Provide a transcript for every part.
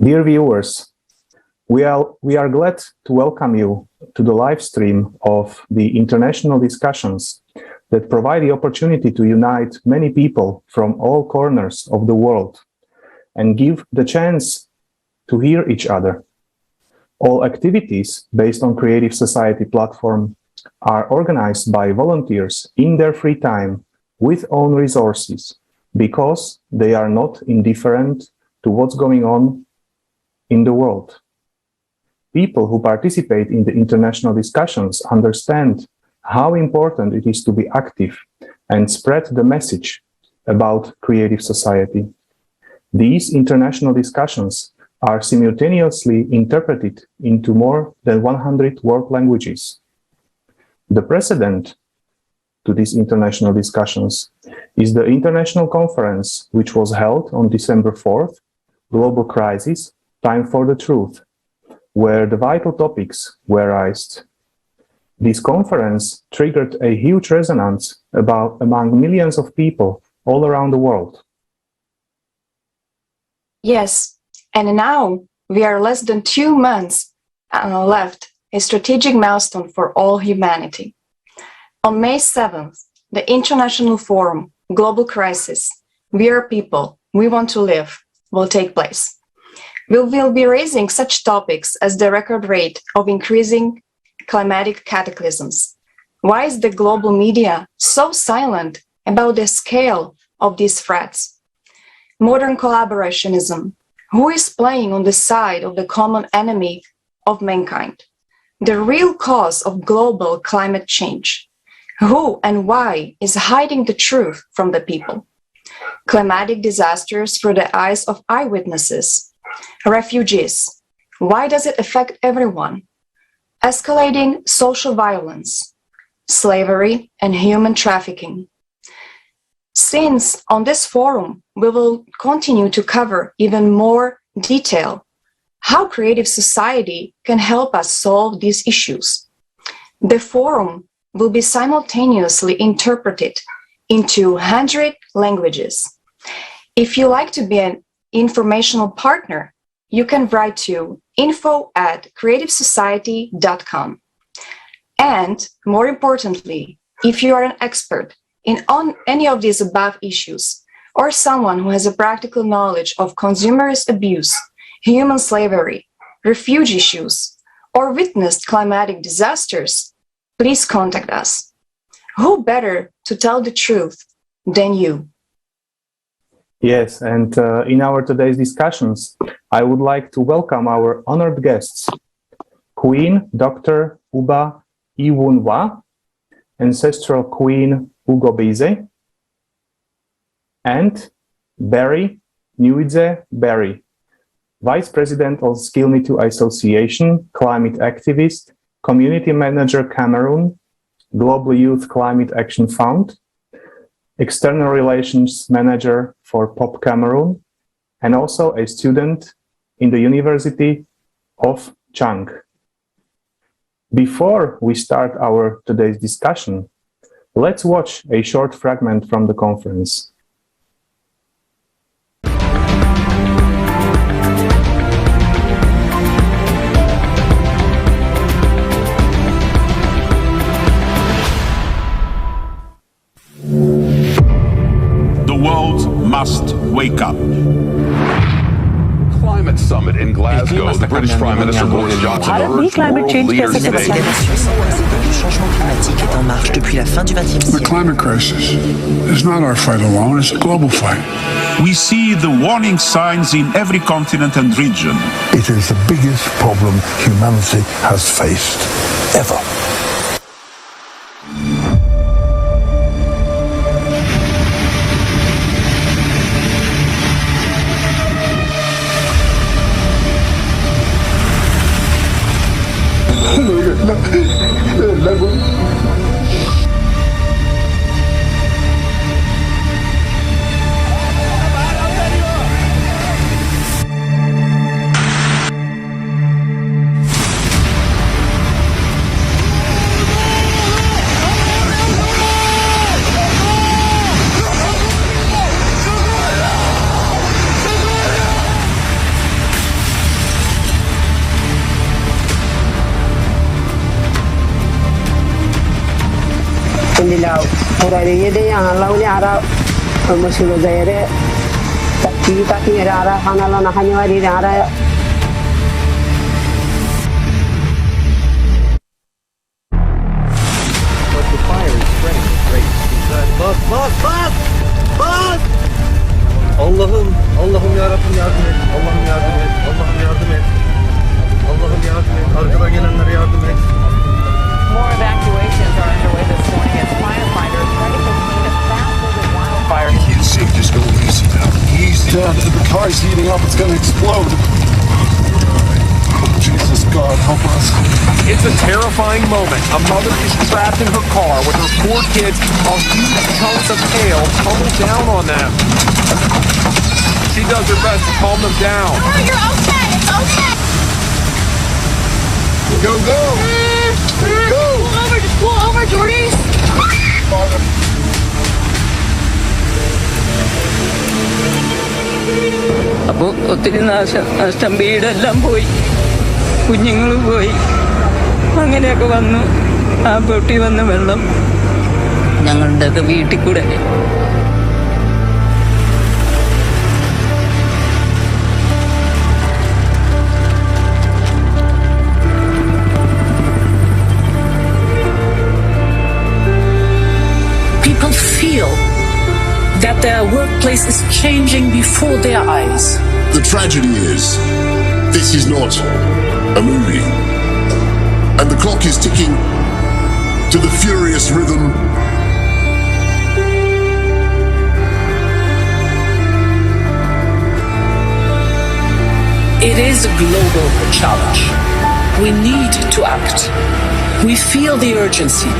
Dear viewers, we are glad to welcome you to the live stream of the international discussions that provide the opportunity to unite many people from all corners of the world and give the chance to hear each other. All activities based on Creative Society platform are organized by volunteers in their free time with own resources because they are not indifferent to what's going on in the world. People who participate in the international discussions understand how important it is to be active and spread the message about Creative Society. These international discussions are simultaneously interpreted into more than 100 world languages. The precedent to these international discussions is the international conference which was held on December 4th, Global Crisis, Time for the Truth, where the vital topics were raised. This conference triggered a huge resonance among millions of people all around the world. Yes, and now we are less than 2 months left, a strategic milestone for all humanity. On May 7th, the International Forum, Global Crisis, We Are People, We Want to Live, will take place. We will be raising such topics as the record rate of increasing climatic cataclysms. Why is the global media so silent about the scale of these threats? Modern collaborationism. Who is playing on the side of the common enemy of mankind? The real cause of global climate change. Who and why is hiding the truth from the people? Climatic disasters through the eyes of eyewitnesses. Refugees. Why does it affect everyone? Escalating social violence. Slavery and human trafficking. Since on this forum, we will continue to cover even more detail how Creative Society can help us solve these issues. The forum will be simultaneously interpreted into 100 languages. If you like to be an informational partner, you can write to info@creativesociety.com. And more importantly, if you are an expert on any of these above issues, or someone who has a practical knowledge of consumerist abuse, human slavery, refugee issues, or witnessed climatic disasters, please contact us. Who better to tell the truth than you? Yes, and in our today's discussions, I would like to welcome our honored guests, Queen Dr. Uba Iwunwa, Ancestral Queen Ugobeze, and Barry Nyuydze Barry, Vice President of SKILLMETOO Association, Climate Activist, Community Manager Cameroon, Global Youth Climate Action Fund, External Relations Manager for POP Cameroon, and also a student in the University of Dschang. Before we start our today's discussion, let's watch a short fragment from the conference. The world must wake up. Climate summit in Glasgow. The British Prime Minister Boris Johnson urged world leaders today. Le changement climatique est en marche depuis la fin du XXe siècle. The climate crisis is not our fight alone, it's a global fight. We see the warning signs in every continent and region. It is the biggest problem humanity has faced ever. alhamdulillah qurariye de Allah uli ara masulo zaire taki ara hanala na hanyari ara. But the fire is spreading at great speed. Bas! Allah'ım yarabbim yardım et. Allah'ım yardım et. Allah'ım yardım et. Allah'ım yardım et. Arkadan gelenlere yardım et. More evacuations are underway this morning as firefighters try to contain a fast-moving wildfire. You see, just go easy now. Easy. Dad, the car's heating up. It's going to explode. Jesus, God, help us. It's a terrifying moment. A mother is trapped in her car with her 4 kids while huge chunks of hail tumble down on them. She does her best to calm them down. Oh, you're okay. It's okay. Go, go. Go. Just pull over, Jordy. അപ്പോൾ ഒത്തിരി നഷ്ടം വീടെല്ലാം പോയി, കുഞ്ഞുങ്ങൾ പോയി, അങ്ങനെയൊക്കെ വന്നു. ആ പൊട്ടി വന്ന വെള്ളം ഞങ്ങളുടെയൊക്കെ വീട്ടിൽ കൂടെ. People feel that their workplace is changing before their eyes. The tragedy is, this is not a movie. And the clock is ticking to the furious rhythm It is a global challenge. We need to act. We feel the urgency.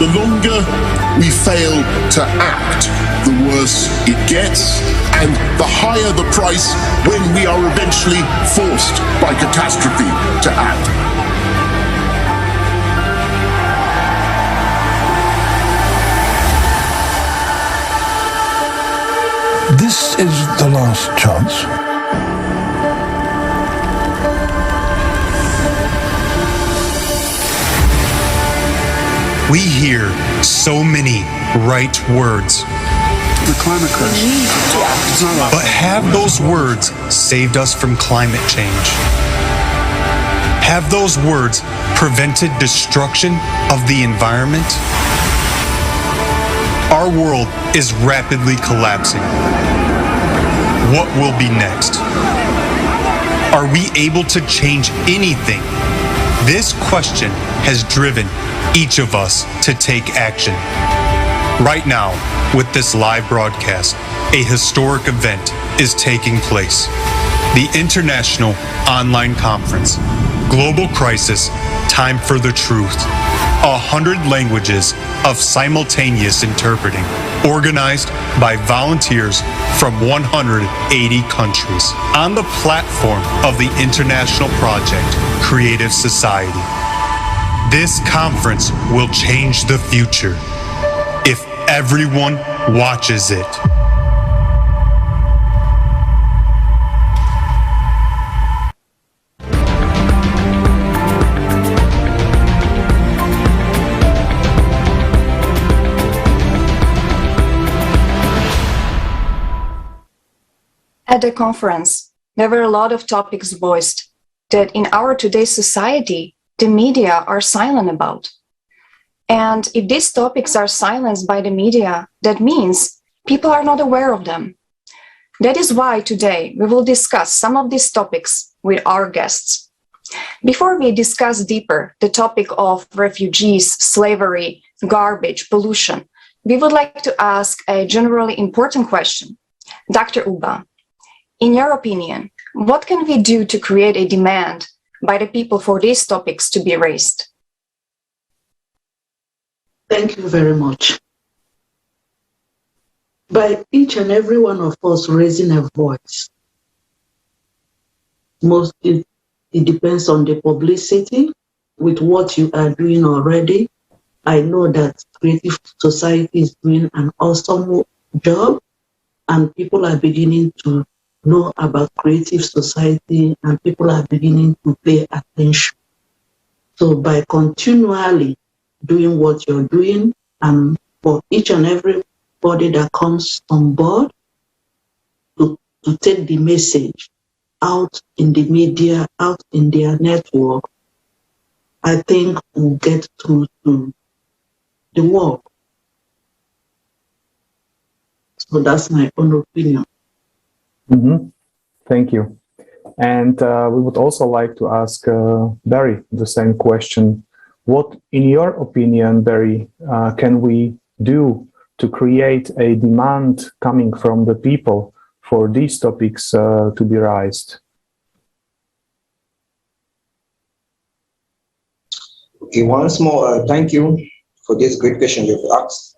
The longer we fail to act, the worse it gets, and the higher the price when we are eventually forced by catastrophe to act. This is the last chance. We hear so many right words. The climate crisis. But have those words saved us from climate change? Have those words prevented destruction of the environment? Our world is rapidly collapsing. What will be next? Are we able to change anything? This question has driven each of us to take action. Right now, with this live broadcast, a historic event is taking place. The International Online Conference, Global Crisis, Time for the Truth. 100 languages of simultaneous interpreting, organized by volunteers from 180 countries on the platform of the international project Creative Society. This conference will change the future if everyone watches it. At the conference, there were a lot of topics voiced that in our today's society, the media are silent about. And if these topics are silenced by the media, that means people are not aware of them. That is why today we will discuss some of these topics with our guests. Before we discuss deeper the topic of refugees, slavery, garbage, pollution, we would like to ask a generally important question. Dr. Uba, in your opinion, what can we do to create a demand by the people for these topics to be raised? Thank you very much. By each and every one of us raising a voice, it depends on the publicity with what you are doing already. I know that Creative Society is doing an awesome job, and people are beginning to know about Creative Society, and people are beginning to pay attention. So by continually doing what you're doing and for each and everybody that comes on board to take the message out in the media, out in their network, I think we'll get to the work. So that's my own opinion. Mm-hmm. Thank you. And we would also like to ask Barry the same question. What, in your opinion, Barry, can we do to create a demand coming from the people for these topics to be raised? Okay, once more, thank you for this great question you've asked.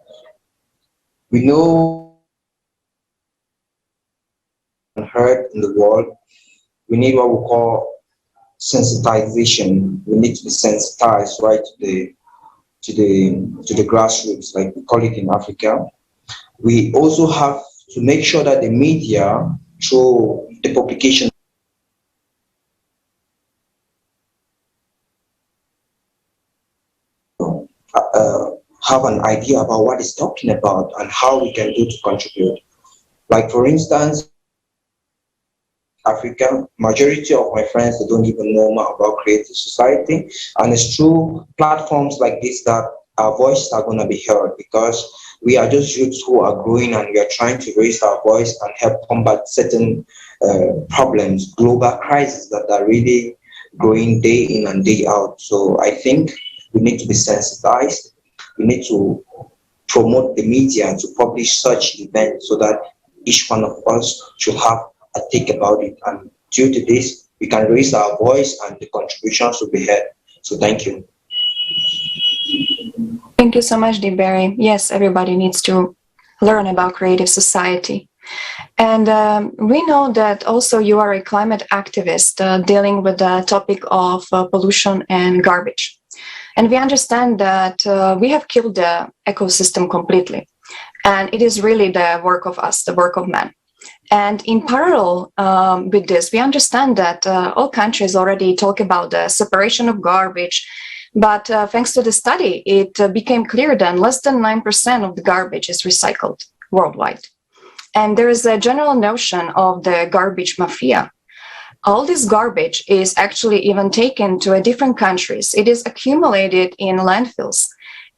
We know and heard in the world, we need what we call sensitization. We need to be sensitized right to the grassroots, like we call it in Africa. We also have to make sure that the media, through the publication, have an idea about what it's talking about and how we can do to contribute. Like for instance, Africa, majority of my friends, they don't even know more about creative society, and it's through platforms like this that our voices are going to be heard, because we are just youths who are growing and we are trying to raise our voice and help combat certain problems, global crises that are really growing day in and day out. So I think we need to be sensitized. We need to promote the media and to publish such events so that each one of us should have a think about it. And due to this, we can raise our voice and the contributions will be heard. So thank you. Thank you so much, Dear Barry. Yes, everybody needs to learn about creative society. And we know that also you are a climate activist dealing with the topic of pollution and garbage. And we understand that we have killed the ecosystem completely. And it is really the work of us, the work of man. And in parallel with this, we understand that all countries already talk about the separation of garbage. But thanks to the study, it became clear that less than 9% of the garbage is recycled worldwide. And there is a general notion of the garbage mafia. All this garbage is actually even taken to different countries. It is accumulated in landfills.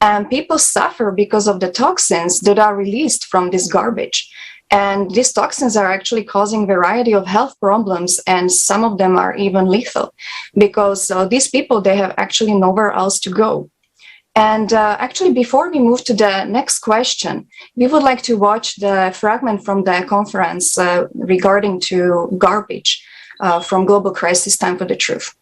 And people suffer because of the toxins that are released from this garbage. And these toxins are actually causing a variety of health problems, and some of them are even lethal, because these people, they have actually nowhere else to go. And actually, before we move to the next question, we would like to watch the fragment from the conference regarding to garbage from Global Crisis Time for the Truth.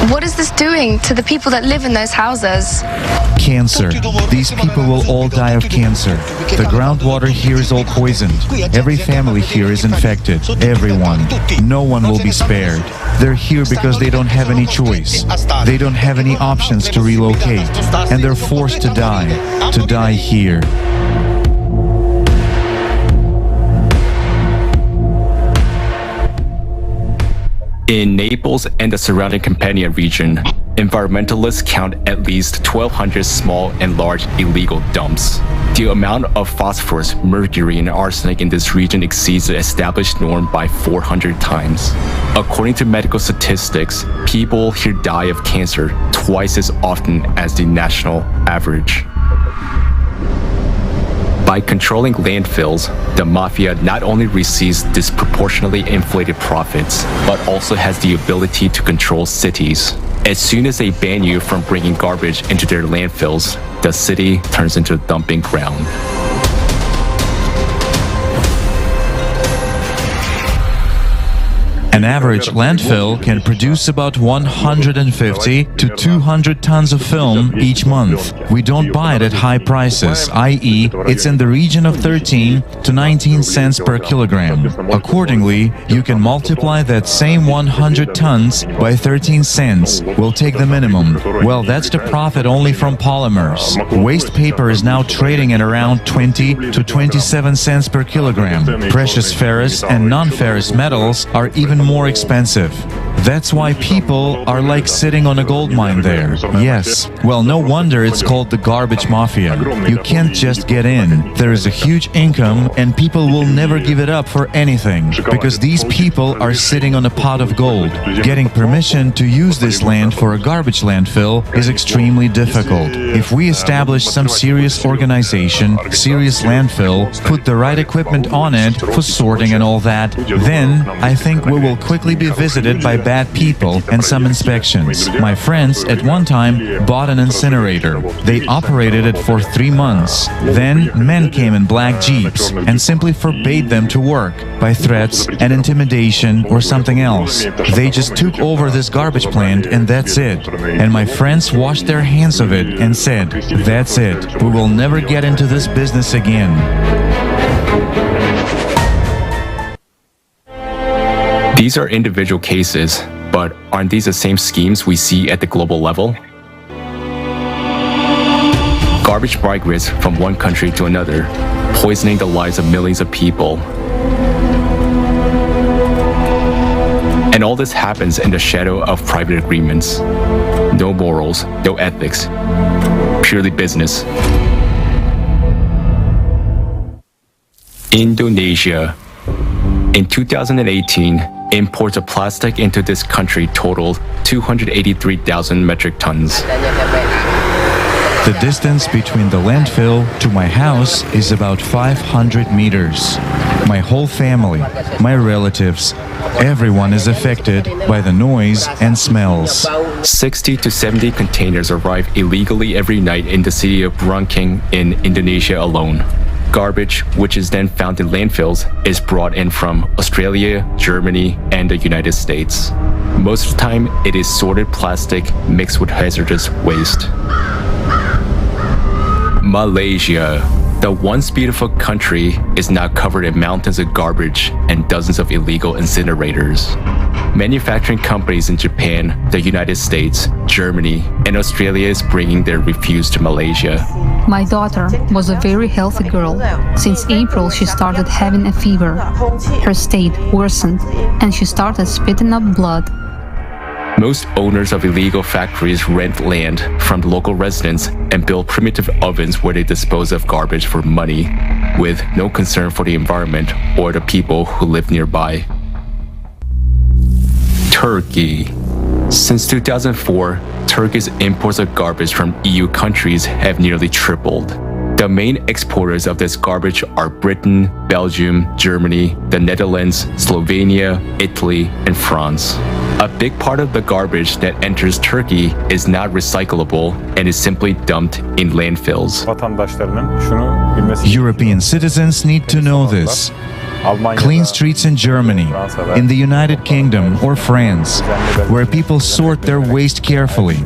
What is this doing to the people that live in those houses? Cancer. These people will all die of cancer. The groundwater here is all poisoned. Every family here is infected. Everyone. No one will be spared. They're here because they don't have any choice. They don't have any options to relocate. And they're forced to die here. In Naples and the surrounding Campania region, environmentalists count at least 1,200 small and large illegal dumps. The amount of phosphorus, mercury, and arsenic in this region exceeds the established norm by 400 times. According to medical statistics, people here die of cancer twice as often as the national average. By controlling landfills, the mafia not only receives disproportionately inflated profits, but also has the ability to control cities. As soon as they ban you from bringing garbage into their landfills, the city turns into a dumping ground. An average landfill can produce about 150 to 200 tons of film each month. We don't buy it at high prices, i.e., it's in the region of 13 to 19 cents per kilogram. Accordingly, you can multiply that same 100 tons by 13 cents. We'll take the minimum. Well, that's the profit only from polymers. Waste paper is now trading at around 20 to 27 cents per kilogram. Precious ferrous and non-ferrous metals are even more expensive. That's why people are like sitting on a gold mine there. Yes, well, no wonder it's called the garbage mafia. You can't just get in. There is a huge income and people will never give it up for anything, because these people are sitting on a pot of gold. Getting permission to use this land for a garbage landfill is extremely difficult. If we establish some serious organization, serious landfill, put the right equipment on it for sorting and all that, then I think we will quickly be visited by bad people and some inspections. My friends at one time bought an incinerator. They operated it for 3 months. Then men came in black jeeps and simply forbade them to work by threats and intimidation or something else. They just took over this garbage plant and that's it. And my friends washed their hands of it and said, "That's it. We will never get into this business again." These are individual cases, but aren't these the same schemes we see at the global level? Garbage migrates from one country to another, poisoning the lives of millions of people. And all this happens in the shadow of private agreements. No morals, no ethics, purely business. Indonesia. In 2018, imports of plastic into this country totaled 283,000 metric tons. The distance between the landfill to my house is about 500 meters. My whole family, my relatives, everyone is affected by the noise and smells. 60 to 70 containers arrive illegally every night in the city of Dschang in Indonesia alone. Garbage, which is then found in landfills, is brought in from Australia, Germany, and the United States. Most of the time, it is sorted plastic mixed with hazardous waste. Malaysia. The once beautiful country is now covered in mountains of garbage and dozens of illegal incinerators. Manufacturing companies in Japan, the United States, Germany, and Australia is bringing their refuse to Malaysia. My daughter was a very healthy girl. Since April, she started having a fever. Her state worsened, and she started spitting up blood. Most owners of illegal factories rent land from the local residents and build primitive ovens where they dispose of garbage for money, with no concern for the environment or the people who live nearby. Turkey. Since 2004, Turkey's imports of garbage from EU countries have nearly tripled. The main exporters of this garbage are Britain, Belgium, Germany, the Netherlands, Slovenia, Italy, and France. A big part of the garbage that enters Turkey is not recyclable and is simply dumped in landfills. European citizens need to know this. Clean streets in Germany, in the United Kingdom or France, where people sort their waste carefully.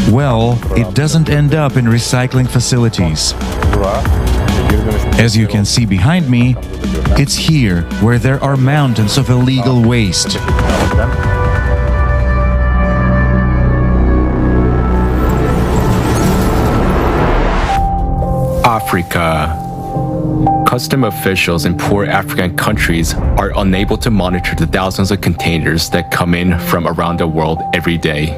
Well, it doesn't end up in recycling facilities. As you can see behind me, it's here where there are mountains of illegal waste. Africa. Custom officials in poor African countries are unable to monitor the thousands of containers that come in from around the world every day.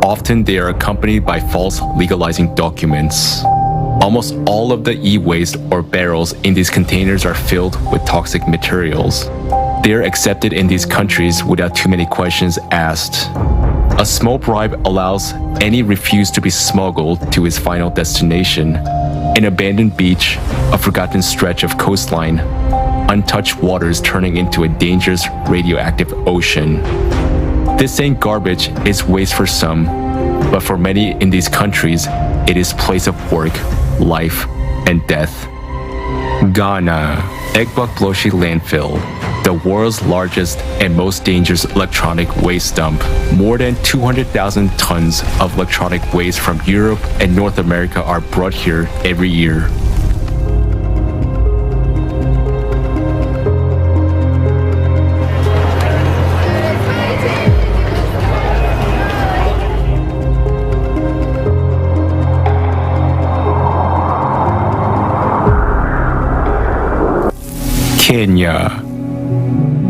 Often they are accompanied by false legalizing documents. Almost all of the e-waste or barrels in these containers are filled with toxic materials. They are accepted in these countries without too many questions asked. A small bribe allows any refuse to be smuggled to its final destination. An abandoned beach, a forgotten stretch of coastline, untouched waters turning into a dangerous radioactive ocean. This ain't garbage, it's waste for some, but for many in these countries, it is place of work, life, and death. Ghana, Egbokloshi landfill. the world's largest and most dangerous electronic waste dump. More than 200,000 tons of electronic waste from Europe and North America are brought here every year. Kenya.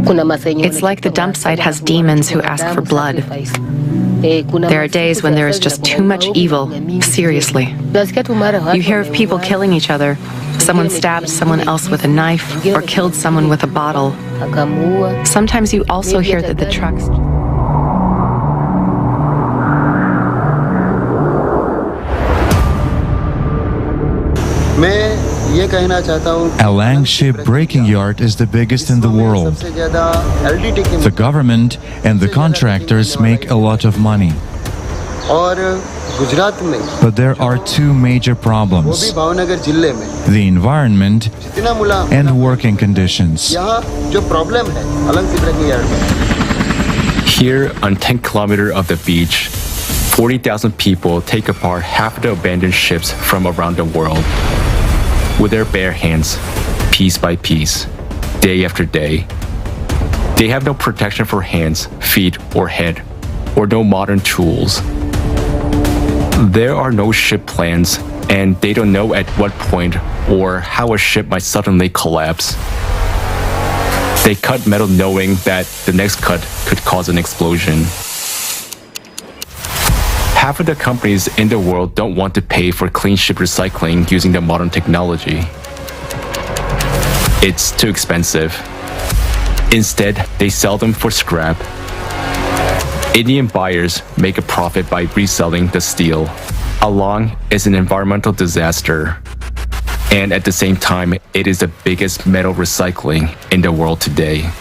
It's like the dump site has demons who ask for blood. There are days when there is just too much evil, seriously. You hear of people killing each other. Someone stabbed someone else with a knife or killed someone with a bottle. Sometimes you also hear that the trucks... Alang ship breaking yard is the biggest in the world. The government and the contractors make a lot of money. But there are two major problems: the environment and working conditions. Here, on 10 kilometers of the beach, 40,000 people take apart half the abandoned ships from around the world. With their bare hands, piece by piece, day after day. They have no protection for hands, feet, or head, or no modern tools. There are no ship plans, and they don't know at what point or how a ship might suddenly collapse. They cut metal knowing that the next cut could cause an explosion. Half of the companies in the world don't want to pay for clean ship recycling using the modern technology. It's too expensive. Instead, they sell them for scrap. Indian buyers make a profit by reselling the steel. Along is an environmental disaster. And at the same time, it is the biggest metal recycling in the world today.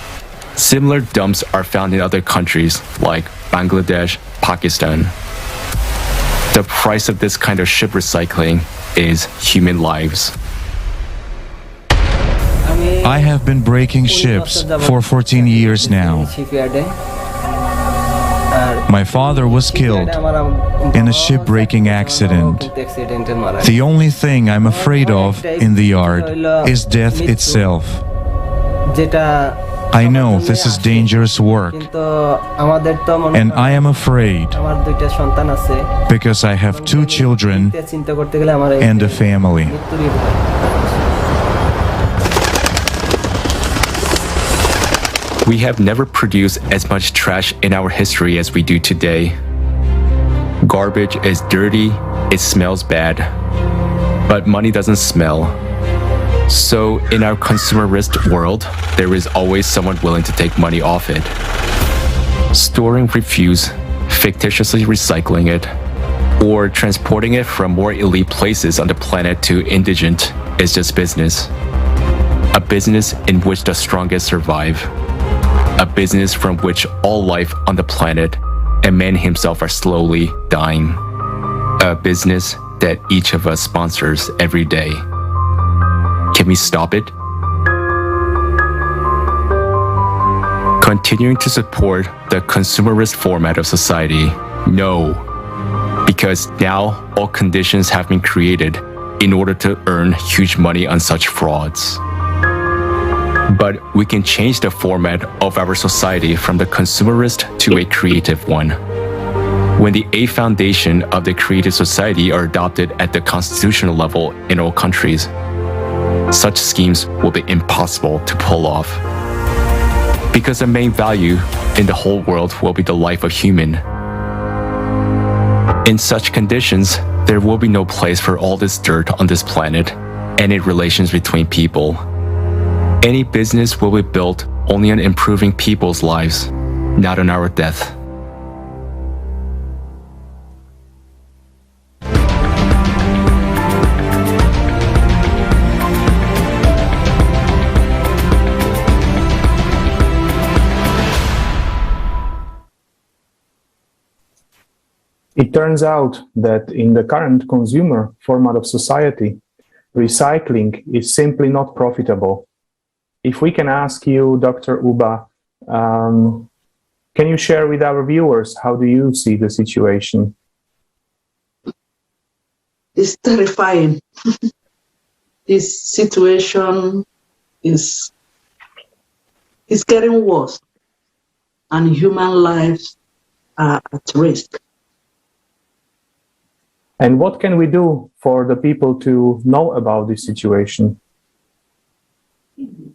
Similar dumps are found in other countries like Bangladesh, Pakistan. The price of this kind of ship recycling is human lives. I have been breaking ships for 14 years now. My father was killed in a shipbreaking accident. The only thing I'm afraid of in the yard is death itself. I know this is dangerous work, and I am afraid because I have 2 children and a family. We have never produced as much trash in our history as we do today. Garbage is dirty, it smells bad, but money doesn't smell. So in our consumerist world, there is always someone willing to take money off it. Storing refuse, fictitiously recycling it, or transporting it from more elite places on the planet to indigent is just business. A business in which the strongest survive. A business from which all life on the planet and man himself are slowly dying. A business that each of us sponsors every day. Can we stop it? Continuing to support the consumerist format of society? No. Because now all conditions have been created in order to earn huge money on such frauds. But we can change the format of our society from the consumerist to a creative one. When the 8 foundations of the creative society are adopted at the constitutional level in all countries, such schemes will be impossible to pull off. Because the main value in the whole world will be the life of human. In such conditions, there will be no place for all this dirt on this planet and any relations between people. Any business will be built only on improving people's lives, not on our death. It turns out that in the current consumer format of society, recycling is simply not profitable. if we can ask you, Dr. Uba, can you share with our viewers, how do you see the situation? It's terrifying. This situation is getting worse, and human lives are at risk. And what can we do for the people to know about this situation?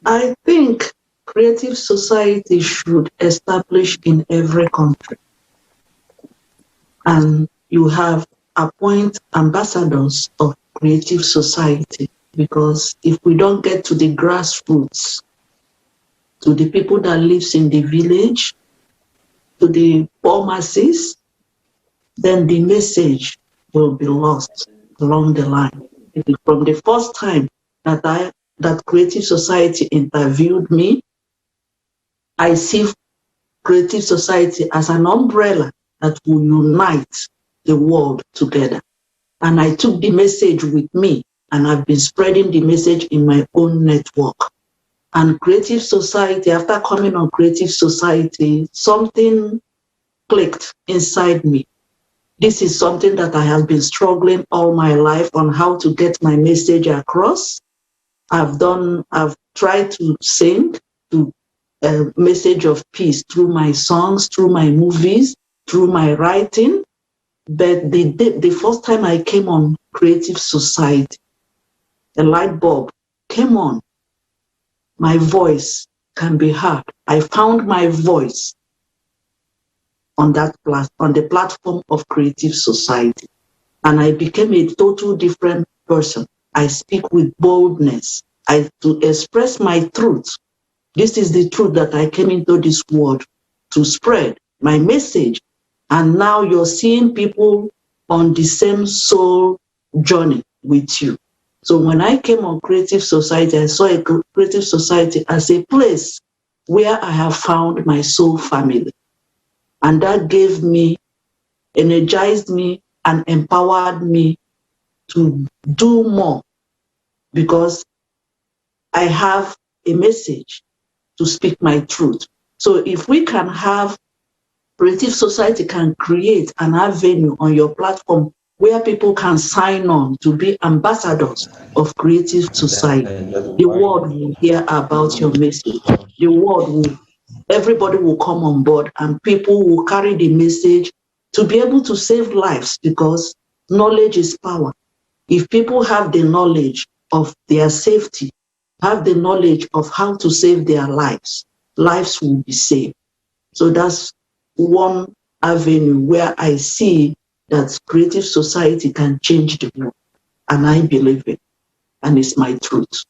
I think creative society should establish in every country. And you have appoint ambassadors of creative society, because if we don't get to the grassroots, to the people that lives in the village, to the poor masses, then the message will be lost along the line. From the first time that creative society interviewed me, I see creative society as an umbrella that will unite the world together. And I took the message with me, and I've been spreading the message in my own network. And creative society, after coming on creative society, something clicked inside me. This is something that I have been struggling all my life on, how to get my message across. I've tried to sing to a message of peace through my songs, through my movies, through my writing. But the first time I came on creative society, a light bulb came on. My voice can be heard. I found my voice on the platform of creative society. And I became a total different person. I speak with boldness. To express my truth. This is the truth that I came into this world to spread my message. And now you're seeing people on the same soul journey with you. So when I came on creative society, I saw a creative society as a place where I have found my soul family. And that gave me, energized me, and empowered me to do more, because I have a message to speak my truth. So if we can have, creative society can create an avenue on your platform where people can sign on to be ambassadors of creative society, the world will hear about your message. The world will, everybody will come on board, and people will carry the message to be able to save lives, because knowledge is power. If people have the knowledge of their safety, have the knowledge of how to save their lives, lives will be saved. So that's one avenue where I see that creative society can change the world. And I believe it. And it's my truth.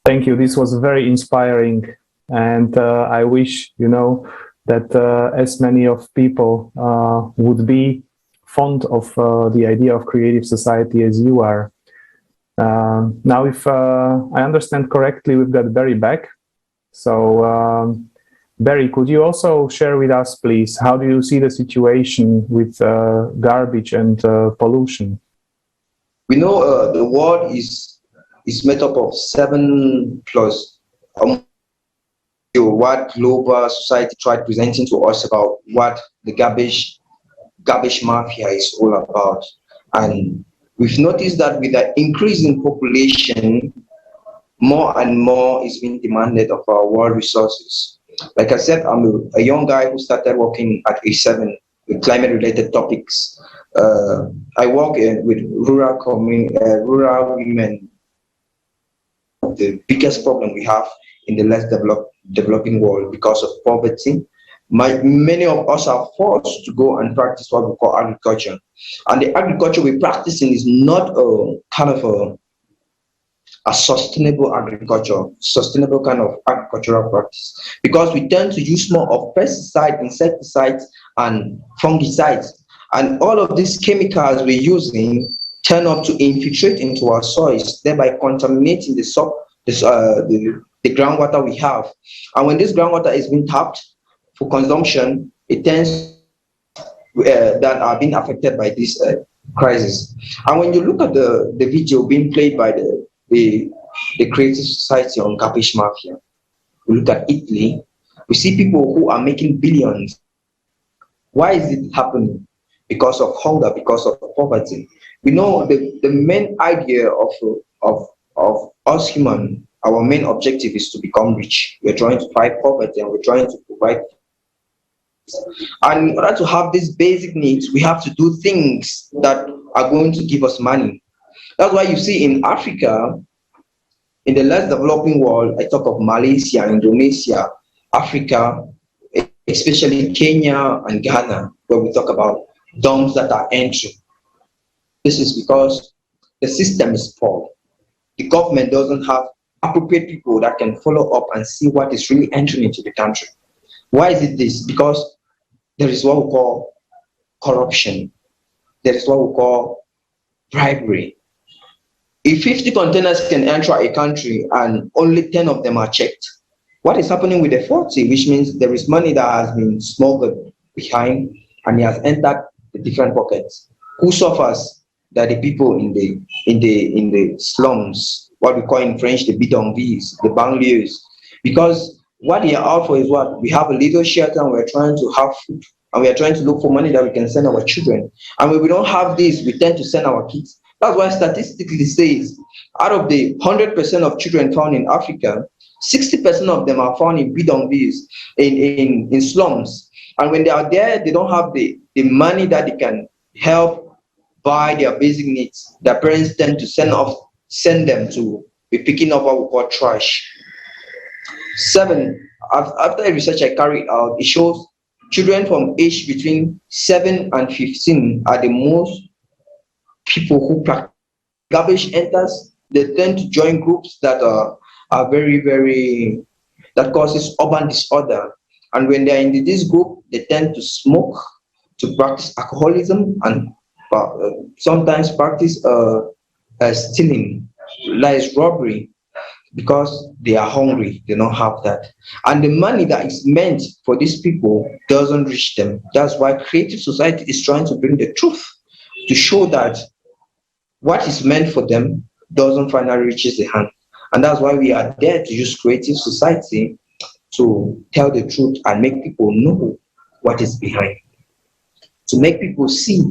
Thank you. This was very inspiring. And I wish, that as many of people would be fond of the idea of creative society as you are. Now, if I understand correctly, we've got Barry back. So, Barry, could you also share with us, please, how do you see the situation with garbage and pollution? We know the world is made up of 7 plus what global society tried presenting to us about what the garbage mafia is all about. And we've noticed that with the increase in population, more and more is being demanded of our world resources. Like I said, I'm a young guy who started working at age 7 with climate-related topics. I work with rural women. The biggest problem we have in the less developing world because of poverty. Many of us are forced to go and practice what we call agriculture. And the agriculture we're practicing is not a kind of a sustainable agriculture, sustainable kind of agricultural practice, because we tend to use more of pesticides, insecticides, and fungicides. And all of these chemicals we're using turn up to infiltrate into our soils, thereby contaminating the groundwater we have. And when this groundwater is being tapped for consumption, it tends that are being affected by this crisis. And when you look at the video being played by the the creative society on garbage mafia. We look at Italy, we see people who are making billions. Why is it happening? Because of hunger, because of poverty. We know the main idea of us human, our main objective is to become rich. We're trying to fight poverty and we're trying to provide. And in order to have these basic needs, we have to do things that are going to give us money. That's why you see in Africa, in the less developing world, I talk of Malaysia, Indonesia, Africa, especially Kenya and Ghana, where we talk about dumps that are entering. This is because the system is poor. The government doesn't have appropriate people that can follow up and see what is really entering into the country. Why is it this? Because there is what we call corruption. There is what we call bribery. If 50 containers can enter a country and only 10 of them are checked, what is happening with the 40? Which means there is money that has been smuggled behind and it has entered the different pockets. Who suffers? That the people in the slums, what we call in French the bidonvilles, the banlieues, because what they are out for is what? We have a little shelter and we're trying to have food and we are trying to look for money that we can send our children. And when we don't have this, we tend to send our kids. That's why statistically says out of the 100% of children found in Africa, 60% of them are found in bidonvilles, in slums. And when they are there, they don't have the money that they can help buy their basic needs. Their parents tend to send them to be picking up what we call trash. 7, after a research I carried out, it shows children from age between 7 and 15 are the most people who practice garbage enters. They tend to join groups that are very, very, that causes urban disorder. And when they're in this group, they tend to smoke, to practice alcoholism, and sometimes practice stealing, lies, robbery, because they are hungry, they don't have that. And the money that is meant for these people doesn't reach them. That's why creative society is trying to bring the truth to show that what is meant for them doesn't finally reach the hand. And that's why we are there to use creative society to tell the truth and make people know what is behind. To make people see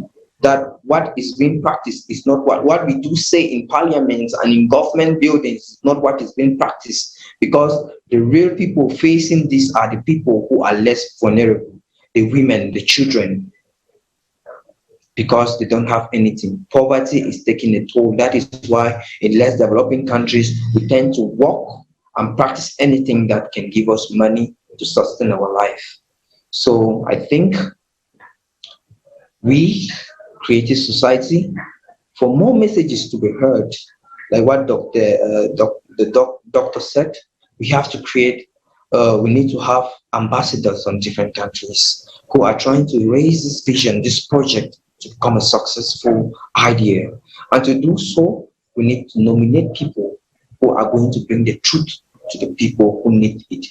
that what is being practiced is not what we do say in parliaments and in government buildings is not what is being practiced, because the real people facing this are the people who are less vulnerable, the women, the children, because they don't have anything. Poverty is taking a toll. That is why in less developing countries, we tend to work and practice anything that can give us money to sustain our life. So I think we, creative society, for more messages to be heard, like what the doctor said, we have to create, we need to have ambassadors from different countries who are trying to raise this vision, this project, to become a successful idea. And to do so, we need to nominate people who are going to bring the truth to the people who need it.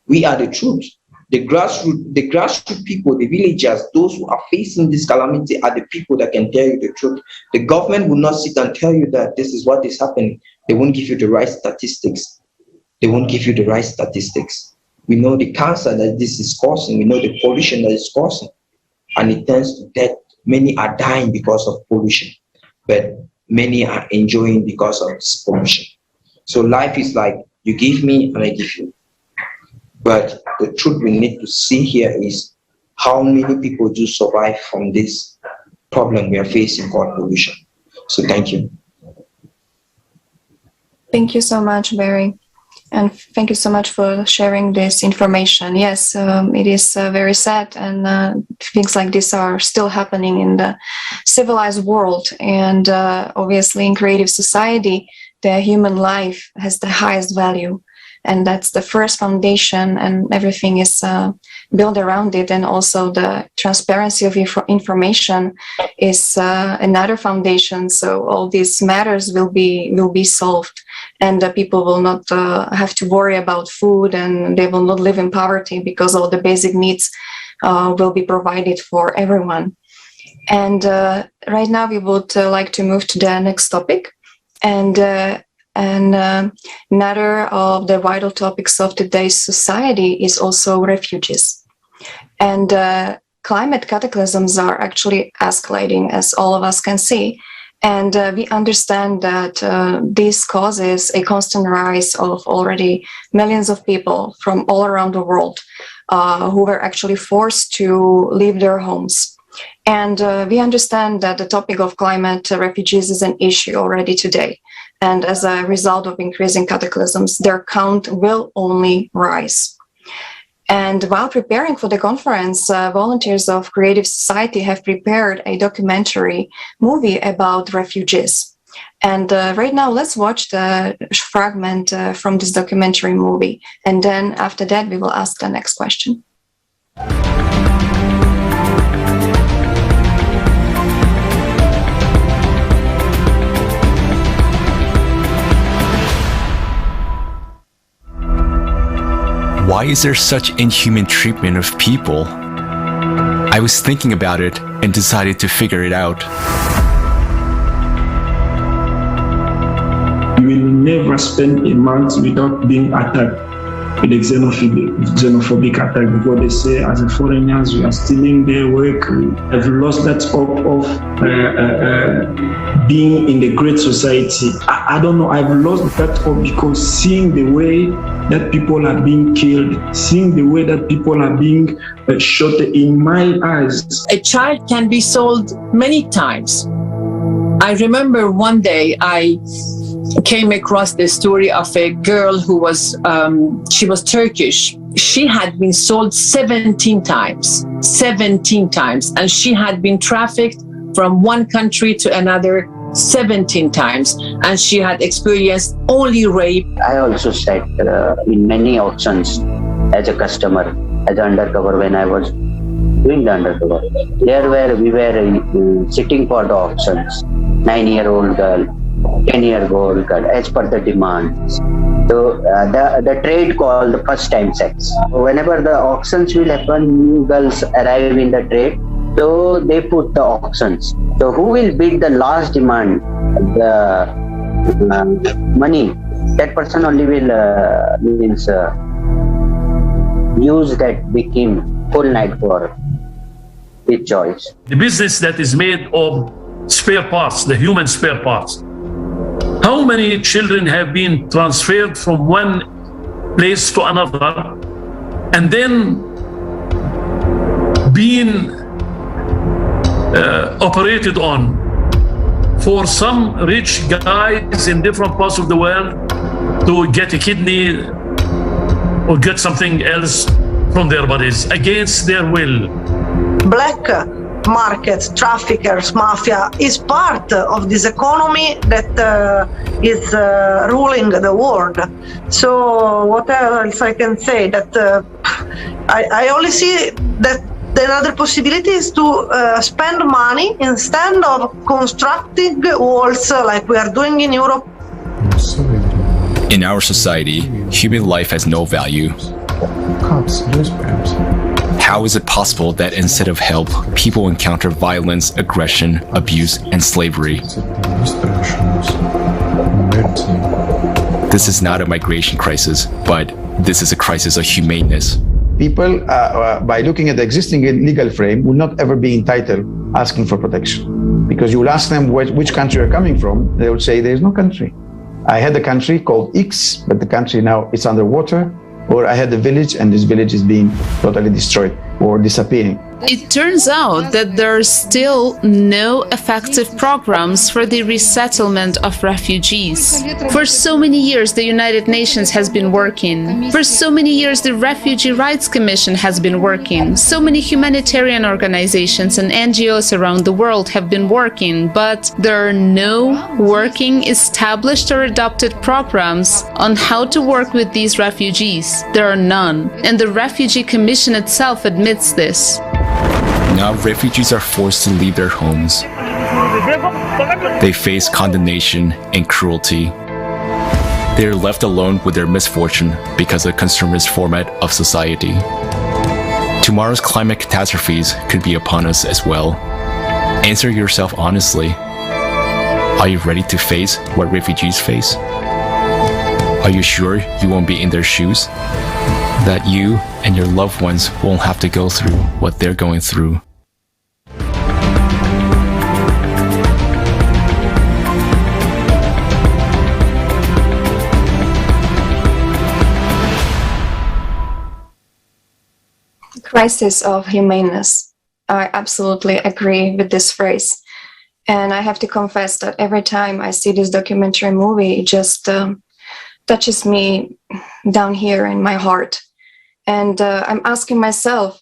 We are the truth. The grassroots people, the villagers, those who are facing this calamity are the people that can tell you the truth. The government will not sit and tell you that this is what is happening. They won't give you the right statistics. They won't give you the right statistics. We know the cancer that this is causing. We know the pollution that it's causing. And it tends to death. Many are dying because of pollution, but many are enjoying because of this pollution. So life is like, you give me and I give you. But the truth we need to see here is how many people do survive from this problem we are facing called pollution. So thank you. Thank you so much, Barry. And thank you so much for sharing this information. Yes, it is very sad, and things like this are still happening in the civilized world. And obviously in creative society, the human life has the highest value. And that's the first foundation, and everything is built around it. And also the transparency of information is another foundation. So all these matters will be solved, and people will not have to worry about food, and they will not live in poverty, because all the basic needs will be provided for everyone. And right now we would like to move to the next topic. And And another of the vital topics of today's society is also refugees. And climate cataclysms are actually escalating, as all of us can see. And we understand that this causes a constant rise of already millions of people from all around the world who were actually forced to leave their homes. And we understand that the topic of climate refugees is an issue already today. And as a result of increasing cataclysms, their count will only rise. And while preparing for the conference, volunteers of Creative Society have prepared a documentary movie about refugees. And right now, let's watch the fragment from this documentary movie. And then after that, we will ask the next question. Why is there such inhuman treatment of people? I was thinking about it and decided to figure it out. You will never spend a month without being attacked with a xenophobic attack, because they say as a foreigners we are stealing their work. I've lost that hope of being in the great society. I don't know, I've lost that hope because seeing the way that people are being killed, seeing the way that people are being shot in my eyes. A child can be sold many times. I remember one day I came across the story of a girl who was, she was Turkish. She had been sold 17 times, and she had been trafficked from one country to another 17 times, and she had experienced only rape. I also sat in many auctions as a customer, as an undercover when I was doing the undercover. We were sitting for the auctions, 9-year-old girl, 10-year-old girl, as per the demand. So the trade called first-time sex. Whenever the auctions will happen, new girls arrive in the trade, so they put the auctions. So who will bid the last demand, the money, that person only will use that victim full night for his choice. The business that is made of spare parts, the human spare parts. How many children have been transferred from one place to another and then being operated on for some rich guys in different parts of the world to get a kidney or get something else from their bodies against their will. Black market, traffickers, mafia is part of this economy that is ruling the world. So what else I can say? That I only see that another possibility is to spend money instead of constructing walls like we are doing in Europe. In our society, human life has no value. How is it possible that instead of help, people encounter violence, aggression, abuse, and slavery? This is not a migration crisis, but this is a crisis of humaneness. People, by looking at the existing legal frame, will not ever be entitled asking for protection. Because you will ask them which country you're coming from, they will say there is no country. I had a country called X, but the country now is underwater. Or I had a village and this village is being totally destroyed or disappearing. It turns out that there are still no effective programs for the resettlement of refugees. For so many years, the United Nations has been working. For so many years, the Refugee Rights Commission has been working. So many humanitarian organizations and NGOs around the world have been working, but there are no working, established or adopted programs on how to work with these refugees. There are none, and the Refugee Commission itself admits this. Now refugees are forced to leave their homes. They face condemnation and cruelty. They are left alone with their misfortune because of the consumerist format of society. Tomorrow's climate catastrophes could be upon us as well. Answer yourself honestly. Are you ready to face what refugees face? Are you sure you won't be in their shoes? That you and your loved ones won't have to go through what they're going through? Crisis of humaneness. I absolutely agree with this phrase. And I have to confess that every time I see this documentary movie, it just touches me down here in my heart. And I'm asking myself,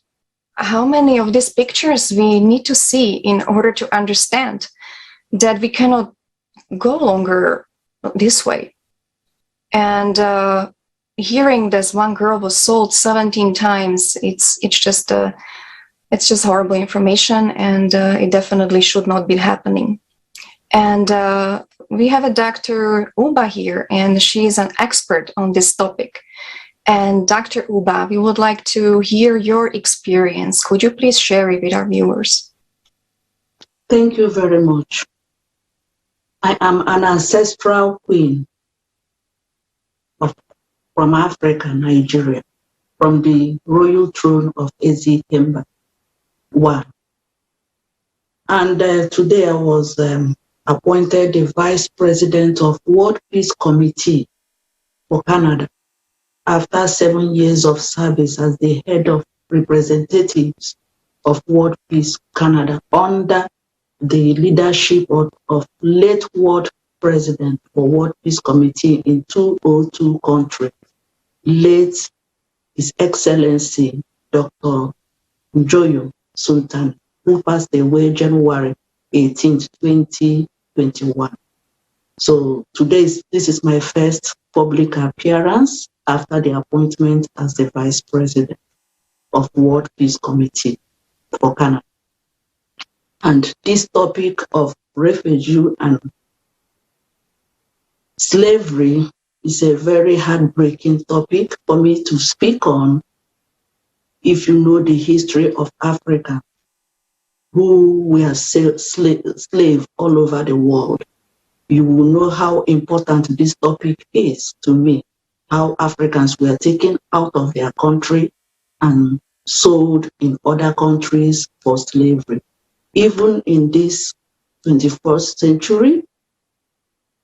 how many of these pictures we need to see in order to understand that we cannot go longer this way? And hearing this one girl was sold 17 times, it's just horrible information, and it definitely should not be happening. And we have a Dr. Uba here, and she is an expert on this topic. And Dr. Uba, we would like to hear your experience. Could you please share it with our viewers? Thank you very much. I am an ancestral queen from Africa, Nigeria, from the royal throne of Ezekemba I. And today I was appointed the Vice President of World Peace Committee for Canada after 7 years of service as the head of representatives of World Peace Canada under the leadership of late World President for World Peace Committee in 202 countries, late His Excellency Dr. Njoyo Sultan, who passed away January 18, 2021. So today, this is my first public appearance after the appointment as the Vice President of World Peace Committee for Canada. And this topic of refugee and slavery is a very heartbreaking topic for me to speak on. If you know the history of Africa, who were slaves all over the world, you will know how important this topic is to me, how Africans were taken out of their country and sold in other countries for slavery. Even in this 21st century,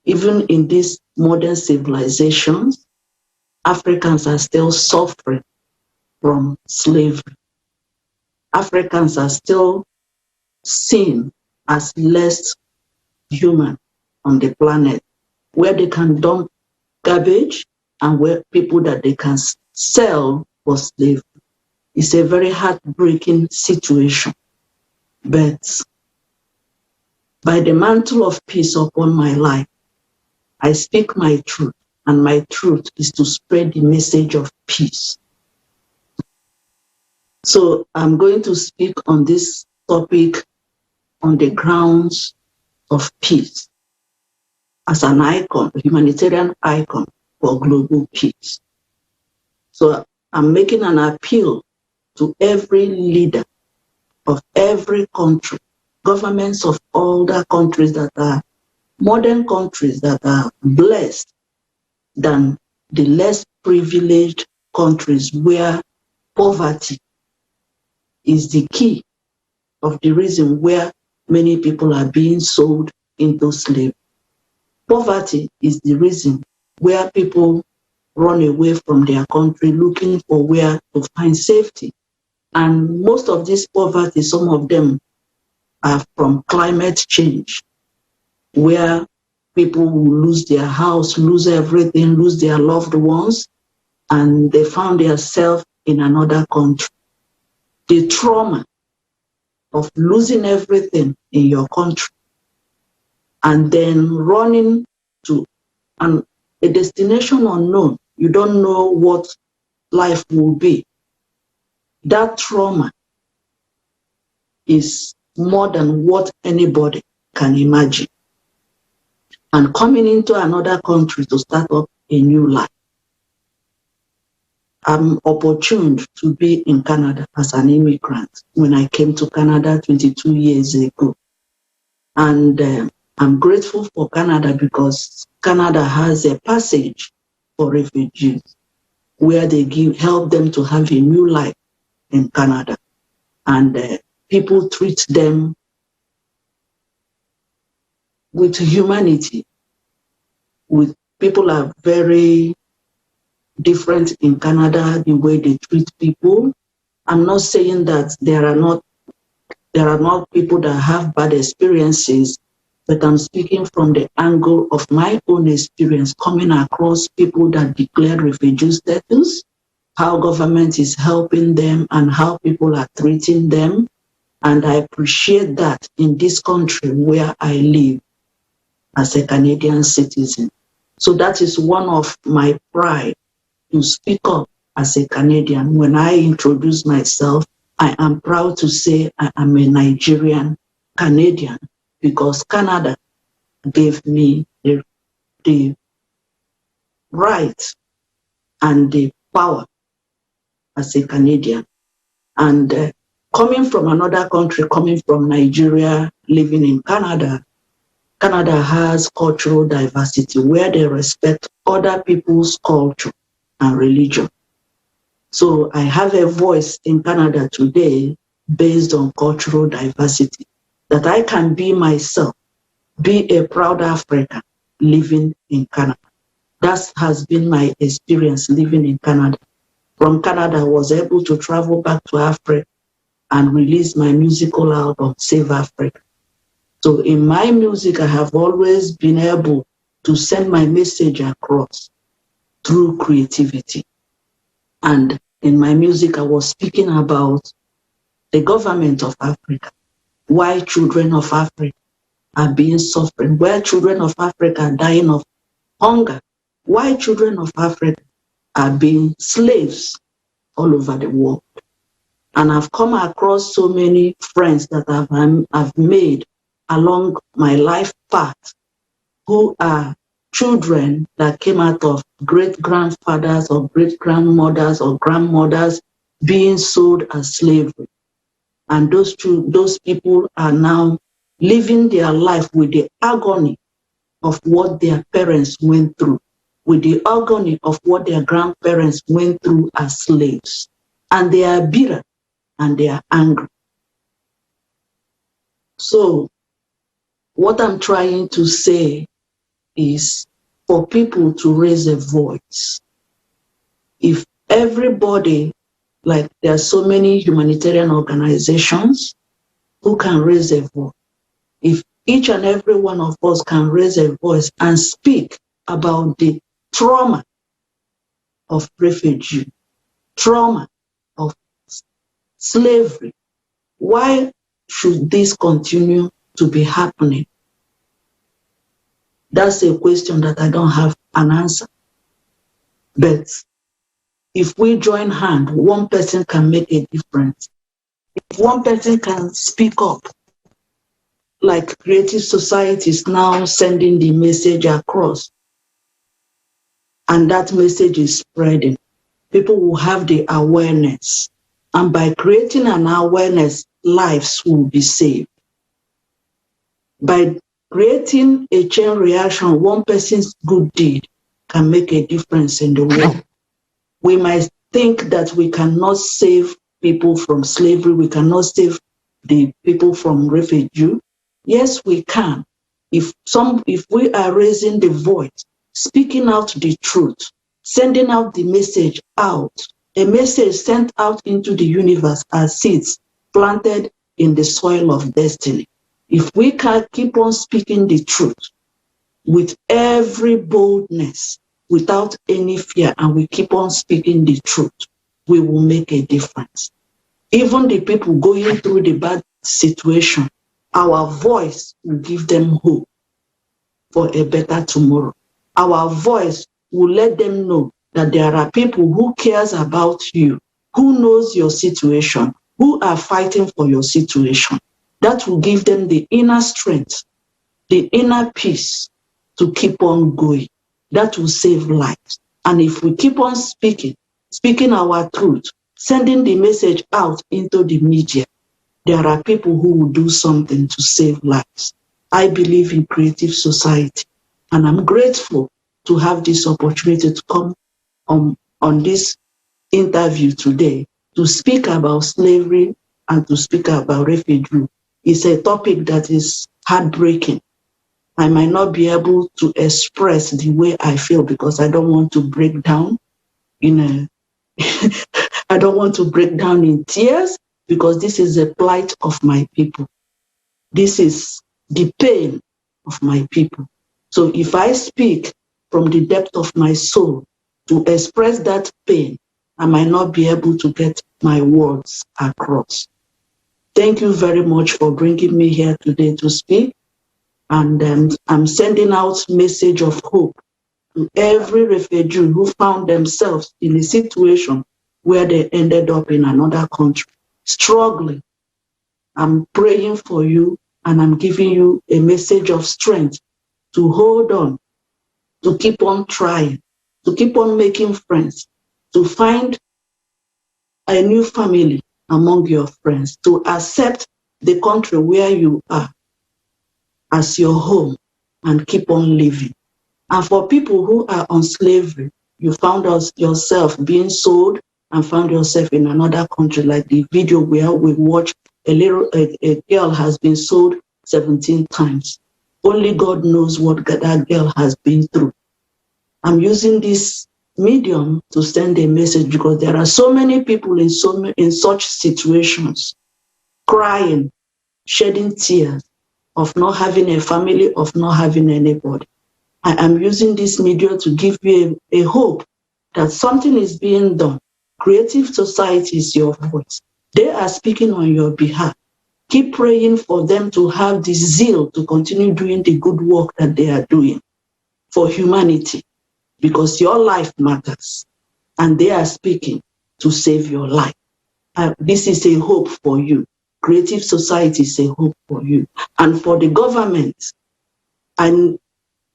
even in these modern civilizations, Africans are still suffering from slavery. Africans are still seen as less human on the planet, where they can dump garbage and where people that they can sell for slavery. It's a very heartbreaking situation. But by the mantle of peace upon my life, I speak my truth, and my truth is to spread the message of peace. So I'm going to speak on this topic on the grounds of peace as an icon, a humanitarian icon for global peace. So I'm making an appeal to every leader of every country, governments of all the countries that are modern countries that are blessed than the less privileged countries where poverty is the key of the reason where many people are being sold into slavery. Poverty is the reason where people run away from their country looking for where to find safety. And most of this poverty, some of them are from climate change, where people will lose their house, lose everything, lose their loved ones, and they found themselves in another country. The trauma of losing everything in your country and then running to a destination unknown, you don't know what life will be. That trauma is more than what anybody can imagine. And coming into another country to start up a new life. I'm opportuned to be in Canada as an immigrant when I came to Canada 22 years ago. And I'm grateful for Canada because Canada has a passage for refugees, where they help them to have a new life in Canada. And people treat them with humanity. People are very different in Canada, the way they treat people. I'm not saying that there are not people that have bad experiences, but I'm speaking from the angle of my own experience coming across people that declare refugee status, how government is helping them and how people are treating them. And I appreciate that in this country where I live as a Canadian citizen. So that is one of my pride, to speak up as a Canadian. When I introduce myself, I am proud to say I am a Nigerian Canadian, because Canada gave me the right and the power as a Canadian. And coming from another country, coming from Nigeria, living in Canada, Canada has cultural diversity where they respect other people's culture and religion. So I have a voice in Canada today based on cultural diversity, that I can be myself, be a proud African living in Canada. That has been my experience living in Canada. From Canada, I was able to travel back to Africa and release my musical album, Save Africa. So in my music, I have always been able to send my message across through creativity. And in my music, I was speaking about the government of Africa, why children of Africa are being suffering, why children of Africa are dying of hunger, why children of Africa are being slaves all over the world. And I've come across so many friends that I've made along my life path who are children that came out of great-grandfathers or great-grandmothers or grandmothers being sold as slavery. And those people are now living their life with the agony of what their parents went through, with the agony of what their grandparents went through as slaves. And they are bitter and they are angry. So what I'm trying to say is for people to raise a voice. If everybody, like there are so many humanitarian organizations who can raise a voice, if each and every one of us can raise a voice and speak about the trauma of refugee, trauma of slavery, why should this continue to be happening? That's a question that I don't have an answer. But if we join hands, one person can make a difference. If one person can speak up, like Creative Society is now sending the message across, and that message is spreading, people will have the awareness. And by creating an awareness, lives will be saved. By creating a chain reaction, one person's good deed can make a difference in the world. We might think that we cannot save people from slavery, we cannot save the people from refugee. Yes, we can. If we are raising the voice, speaking out the truth, sending out the message out, a message sent out into the universe as seeds planted in the soil of destiny. If we can keep on speaking the truth with every boldness, without any fear, and we keep on speaking the truth, we will make a difference. Even the people going through the bad situation, our voice will give them hope for a better tomorrow. Our voice will let them know that there are people who cares about you, who knows your situation, who are fighting for your situation. That will give them the inner strength, the inner peace to keep on going. That will save lives. And if we keep on speaking our truth, sending the message out into the media, there are people who will do something to save lives. I believe in Creative Society, and I'm grateful to have this opportunity to come on this interview today to speak about slavery and to speak about refugee. It's a topic that is heartbreaking. I might not be able to express the way I feel because I don't want to break down I don't want to break down in tears because this is the plight of my people. This is the pain of my people. So if I speak from the depth of my soul to express that pain, I might not be able to get my words across. Thank you very much for bringing me here today to speak. And I'm sending out message of hope to every refugee who found themselves in a situation where they ended up in another country, struggling. I'm praying for you and I'm giving you a message of strength to hold on, to keep on trying, to keep on making friends, to find a new family among your friends, to accept the country where you are as your home and keep on living. And for people who are on slavery, you found yourself being sold and found yourself in another country, like the video where we watched a girl has been sold 17 times. Only God knows what that girl has been through. I'm using this medium to send a message because there are so many people in such situations, crying, shedding tears of not having a family, of not having anybody. I am using this media to give you a hope that something is being done. Creative Society is your voice. They are speaking on your behalf. Keep praying for them to have the zeal to continue doing the good work that they are doing for humanity, because your life matters and they are speaking to save your life. This is a hope for you. Creative Society is a hope for you. And for the government and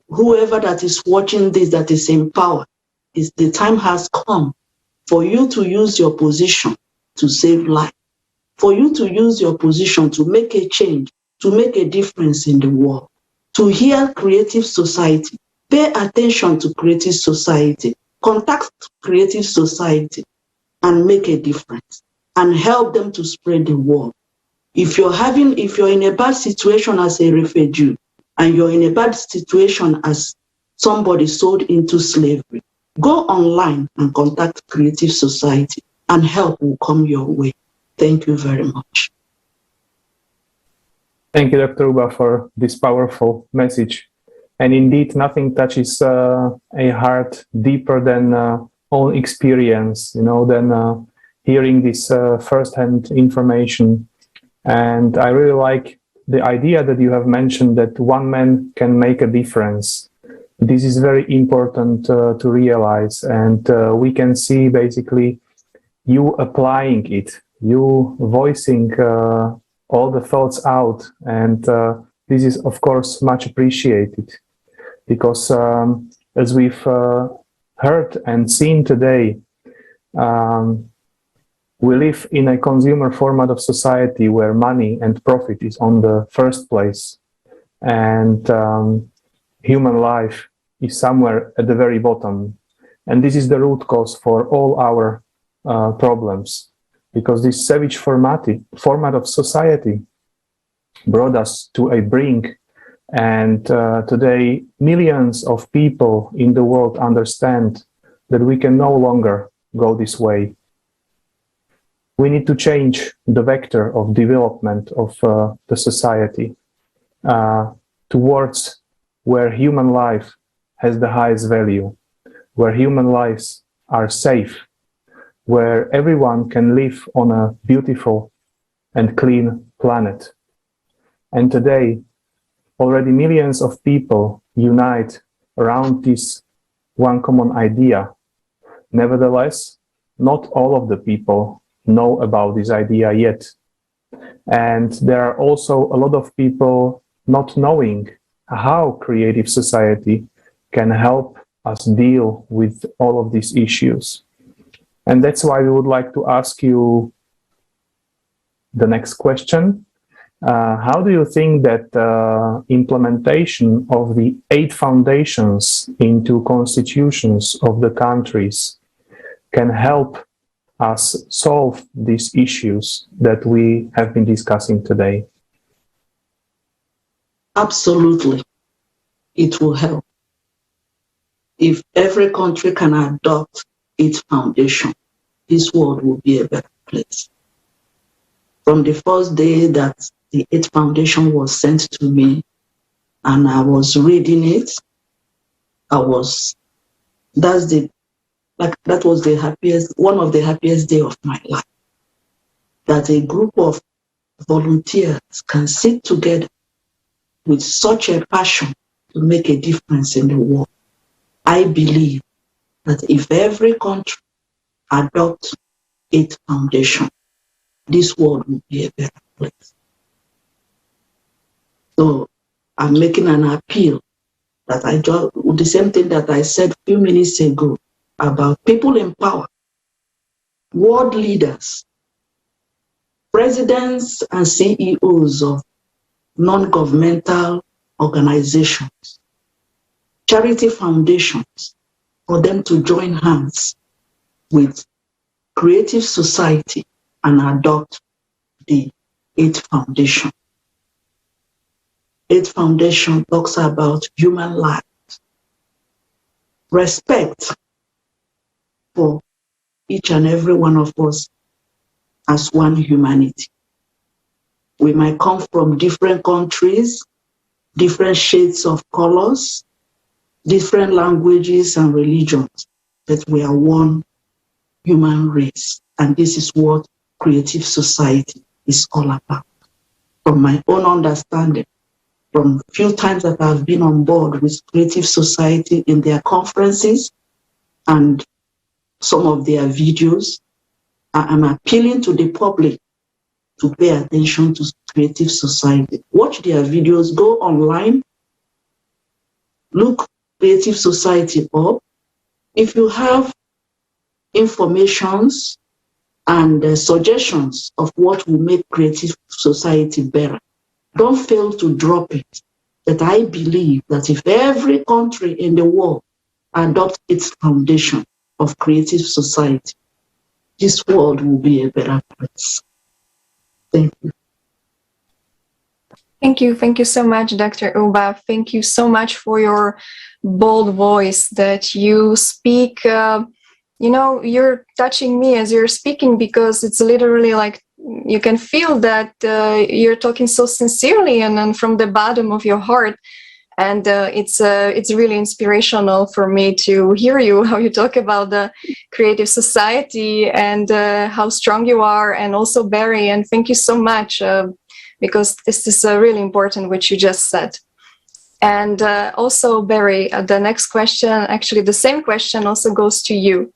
whoever that is watching this, that is in power, the time has come for you to use your position to save life, for you to use your position to make a change, to make a difference in the world, to hear Creative Society. Pay attention to Creative Society, contact Creative Society and make a difference and help them to spread the word. If you're in a bad situation as a refugee and you're in a bad situation as somebody sold into slavery, go online and contact Creative Society and help will come your way. Thank you very much. Thank you, Dr. Uba, for this powerful message. And indeed, nothing touches a heart deeper than own experience, than hearing this first-hand information. And I really like the idea that you have mentioned that one man can make a difference. This is very important to realize. And we can see basically you applying it, you voicing all the thoughts out. And this is, of course, much appreciated. Because as we've heard and seen today, we live in a consumer format of society where money and profit is on the first place, and human life is somewhere at the very bottom. And this is the root cause for all our problems, because this savage format of society brought us to a brink. And today, millions of people in the world understand that we can no longer go this way. We need to change the vector of development of the society towards where human life has the highest value, where human lives are safe, where everyone can live on a beautiful and clean planet. And today, already millions of people unite around this one common idea. Nevertheless, not all of the people know about this idea yet. And there are also a lot of people not knowing how Creative Society can help us deal with all of these issues. And that's why we would like to ask you the next question. How do you think that implementation of the 8 foundations into constitutions of the countries can help us solve these issues that we have been discussing today? Absolutely, it will help. If every country can adopt its foundation, this world will be a better place. From the first day that the 8th foundation was sent to me and I was reading it, that was the happiest, one of the happiest days of my life. That a group of volunteers can sit together with such a passion to make a difference in the world. I believe that if every country adopts its foundation, this world will be a better place. So I'm making an appeal that the same thing that I said a few minutes ago about people in power, world leaders, presidents and CEOs of non-governmental organizations, charity foundations, for them to join hands with creative society and adopt the 8th foundation. 8th foundation talks about human life, respect for each and every one of us as one humanity. We might come from different countries, different shades of colors, different languages and religions, but we are one human race. And this is what creative society is all about. From my own understanding, from few times that I've been on board with creative society in their conferences and some of their videos, I am appealing to the public to pay attention to creative society. Watch their videos, go online, look creative society up. If you have informations and suggestions of what will make creative society better, don't fail to drop it. But I believe that if every country in the world adopts its foundation of creative society, this world will be a better place. Thank you. Thank you. Thank you so much, Dr. Uba. Thank you so much for your bold voice that you speak. You're touching me as you're speaking, because it's literally like you can feel that you're talking so sincerely and from the bottom of your heart. And it's really inspirational for me to hear you, how you talk about the creative society and how strong you are, and also Barry. And thank you so much, because this is really important, what you just said. And also, Barry, the next question, actually the same question also goes to you.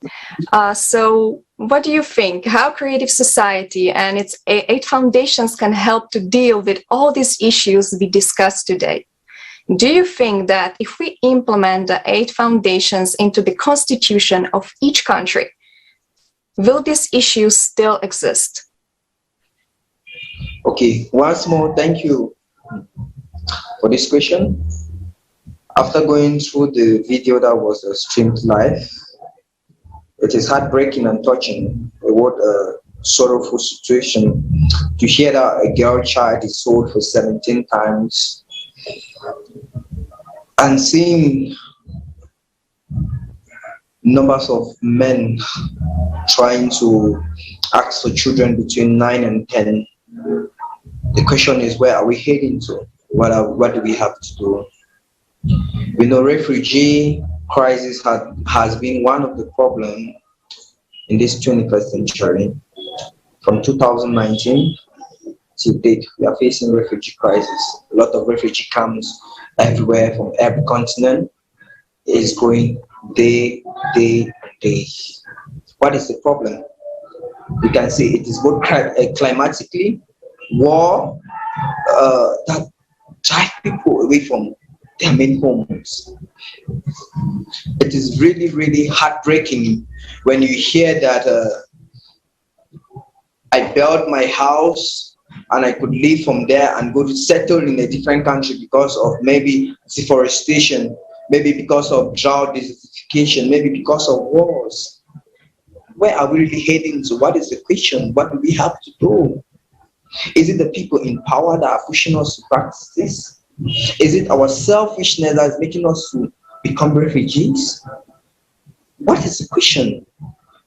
So what do you think? How creative society and its 8 foundations can help to deal with all these issues we discussed today? Do you think that if we implement the 8 foundations into the constitution of each country, will these issues still exist? Okay, once more, thank you for this question. After going through the video that was streamed live, it is heartbreaking and touching. What a sorrowful situation to hear that a girl child is sold for 17 times, and seeing numbers of men trying to ask for children between 9 and 10. The question is, where are we heading to? What do we have to do? We know refugee crisis has been one of the problems in this 21st century. From 2019 to date, we are facing refugee crisis. A lot of refugee camps everywhere from every continent is going day. What is the problem? We can say it is both climatically, war that drive people away from their main homes. It is really, really heartbreaking when you hear that I built my house and I could leave from there and go to settle in a different country because of maybe deforestation, maybe because of drought, desertification, maybe because of wars. Where are we really heading to? What is the question? What do we have to do? Is it the people in power that are pushing us to practice this? Is it our selfishness that is making us to become refugees? What is the question?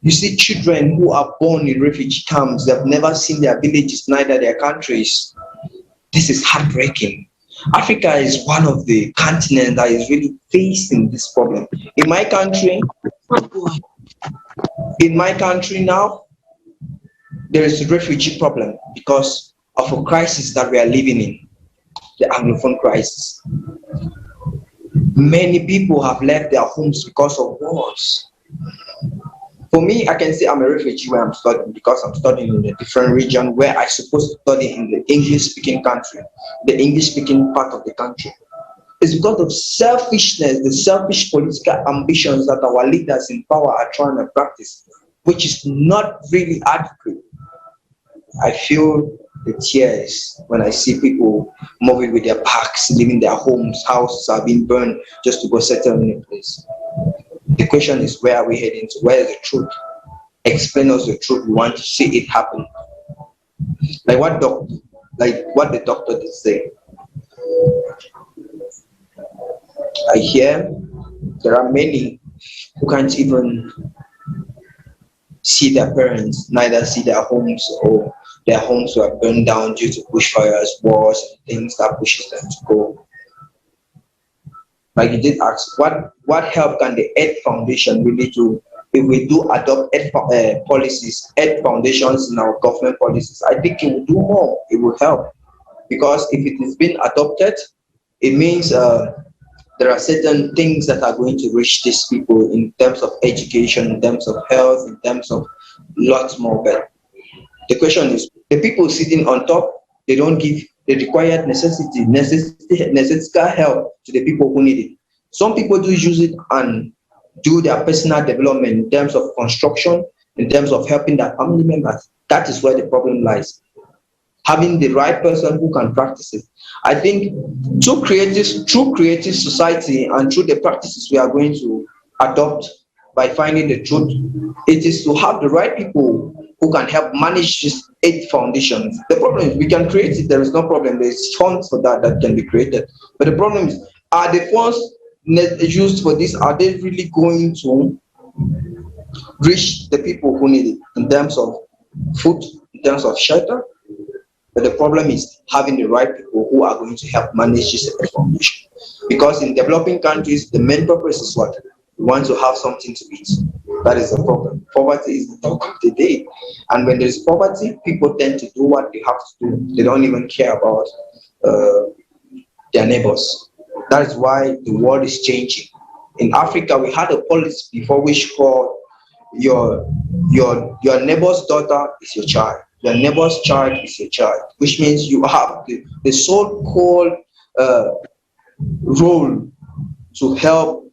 You see children who are born in refugee camps, they've never seen their villages, neither their countries. This is heartbreaking. Africa is one of the continents that is really facing this problem. In my country now, there is a refugee problem because of a crisis that we are living in, the Anglophone crisis. Many people have left their homes because of wars. For me, I can say I'm a refugee where I'm studying because I'm studying in a different region where I'm supposed to study in the English-speaking country, the English-speaking part of the country. It's because of selfishness, the selfish political ambitions that our leaders in power are trying to practice, which is not really adequate. I feel the tears when I see people moving with their packs, leaving their homes, houses are being burned just to go settle in a place. The question is, where are we heading to? Where is the truth? Explain us the truth. We want to see it happen. Like what the doctor did say. I hear there are many who can't even see their parents, neither see their homes, or their homes were burned down due to bushfires, wars, and things that pushes them to go. Like you did ask, what help can the Earth Foundation really do if we do adopt policies, Earth Foundations in our government policies? I think it will do more. It will help, because if it is being adopted, it means there are certain things that are going to reach these people in terms of education, in terms of health, in terms of lots more. But the question is, the people sitting on top, they don't give the required necessary help to the people who need it. Some people do use it and do their personal development in terms of construction, in terms of helping their family members. That is where the problem lies. Having the right person who can practice it. I think through creative society and through the practices we are going to adopt by finding the truth, it is to have the right people who can help manage these 8 foundations. The problem is we can create it, there is no problem. There is funds for that can be created. But the problem is, are the funds used for this, are they really going to reach the people who need it in terms of food, in terms of shelter? But the problem is having the right people who are going to help manage this foundation. Because in developing countries, the main purpose is what? We want to have something to eat. That is the problem. Poverty is the talk of the day. And when there is poverty, people tend to do what they have to do. They don't even care about their neighbors. That is why the world is changing. In Africa, we had a policy before which called your neighbor's daughter is your child. Your neighbor's child is your child, which means you have the so-called role to help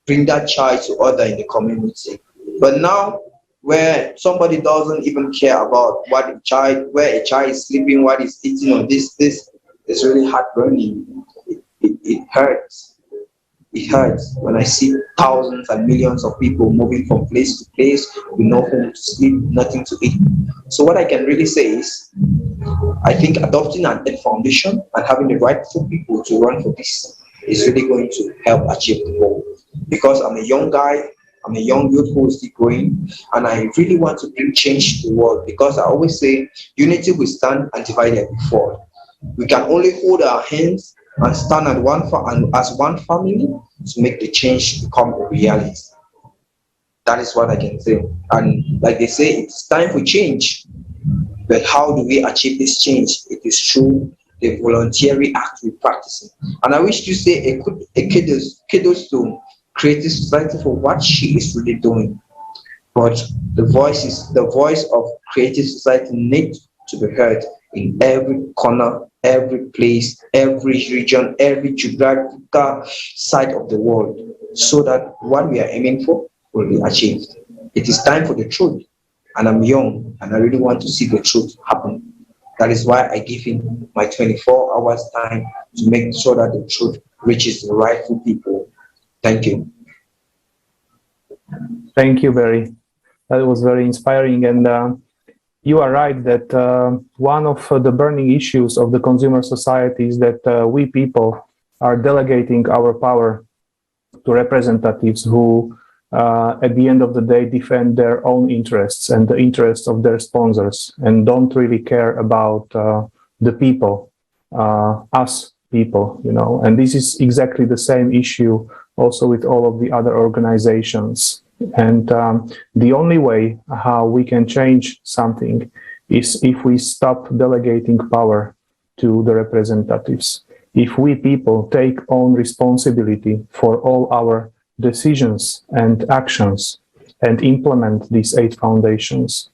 bring that child to other in the community. But now, where somebody doesn't even care about where a child is sleeping, what he's eating, or this is really heartburning. It hurts. It hurts when I see thousands and millions of people moving from place to place with no home to sleep, nothing to eat. So what I can really say is, I think adopting an Earth Foundation and having the right people to run for this is really going to help achieve the goal. Because I'm a young guy, I'm a young youth who is still growing, and I really want to bring change to the world. Because I always say, unity will stand and divided we fall. We can only hold our hands and stand as one family to make the change become a reality. That is what I can say. And like they say, it's time for change. But how do we achieve this change? It is through the voluntary act we're practicing. And I wish to say a kudos to Creative Society for what she is really doing. But the voice of Creative Society needs to be heard in every corner, every place, every region, every geographical side of the world, so that what we are aiming for will be achieved. It is time for the truth, and I'm young, and I really want to see the truth happen. That is why I give him my 24 hours time to make sure that the truth reaches the rightful people. Thank you. Thank you, Barry. That was very inspiring. And you are right that one of the burning issues of the consumer society is that we people are delegating our power to representatives who, at the end of the day, defend their own interests and the interests of their sponsors and don't really care about the people, us people, you know. And this is exactly the same issue also with all of the other organizations. And the only way how we can change something is if we stop delegating power to the representatives. If we people take on responsibility for all our decisions and actions and implement these 8 foundations.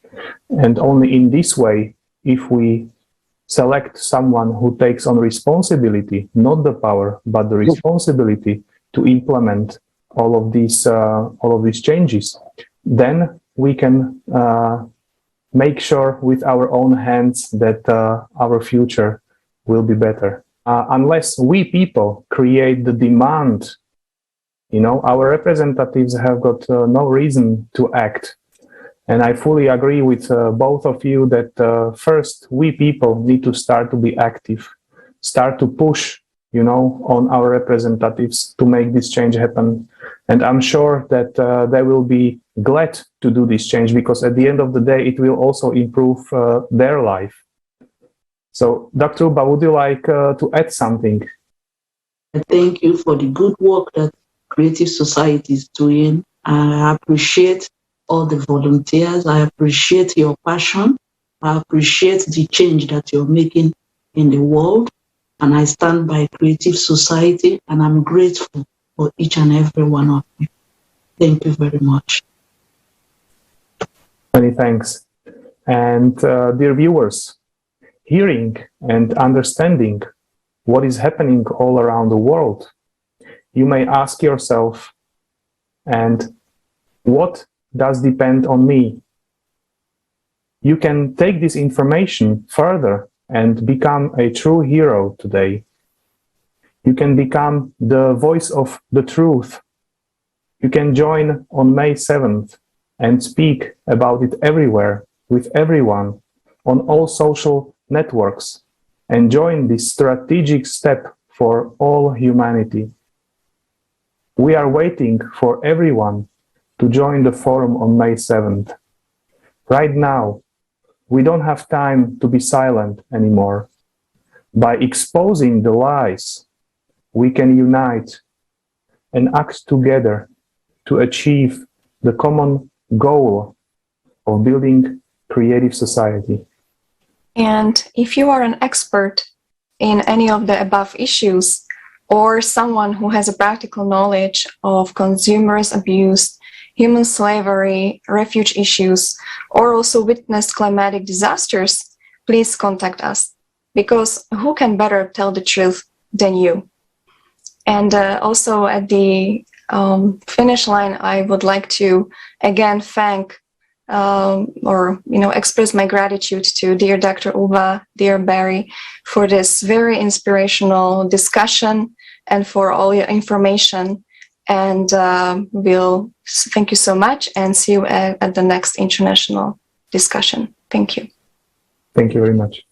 And only in this way, if we select someone who takes on responsibility, not the power, but the responsibility to implement all of these changes, then we can make sure with our own hands that our future will be better. Unless we people create the demand, you know, our representatives have got no reason to act. And I fully agree with both of you that first we people need to start to be active, start to push, you know, on our representatives to make this change happen. And I'm sure that they will be glad to do this change, because at the end of the day, it will also improve their life. So, Dr. Uba, would you like to add something? Thank you for the good work that Creative Society is doing. I appreciate all the volunteers. I appreciate your passion. I appreciate the change that you're making in the world. And I stand by Creative Society, and I'm grateful for each and every one of you. Thank you very much. Many thanks. And dear viewers, hearing and understanding what is happening all around the world, you may ask yourself, and what does depend on me? You can take this information further and become a true hero today. You can become the voice of the truth. You can join on May 7th and speak about it everywhere, with everyone, on all social networks, and join this strategic step for all humanity. We are waiting for everyone to join the forum on May 7th. Right now, we don't have time to be silent anymore. By exposing the lies, we can unite and act together to achieve the common goal of building creative society. And if you are an expert in any of the above issues, or someone who has a practical knowledge of consumers abuse, human slavery, refuge issues, or also witnessed climatic disasters, please contact us, because who can better tell the truth than you? And also at the finish line, I would like to again thank express my gratitude to dear Dr. Uba, dear Barry, for this very inspirational discussion and for all your information. And we'll thank you so much, and see you at the next international discussion. Thank you. Thank you very much.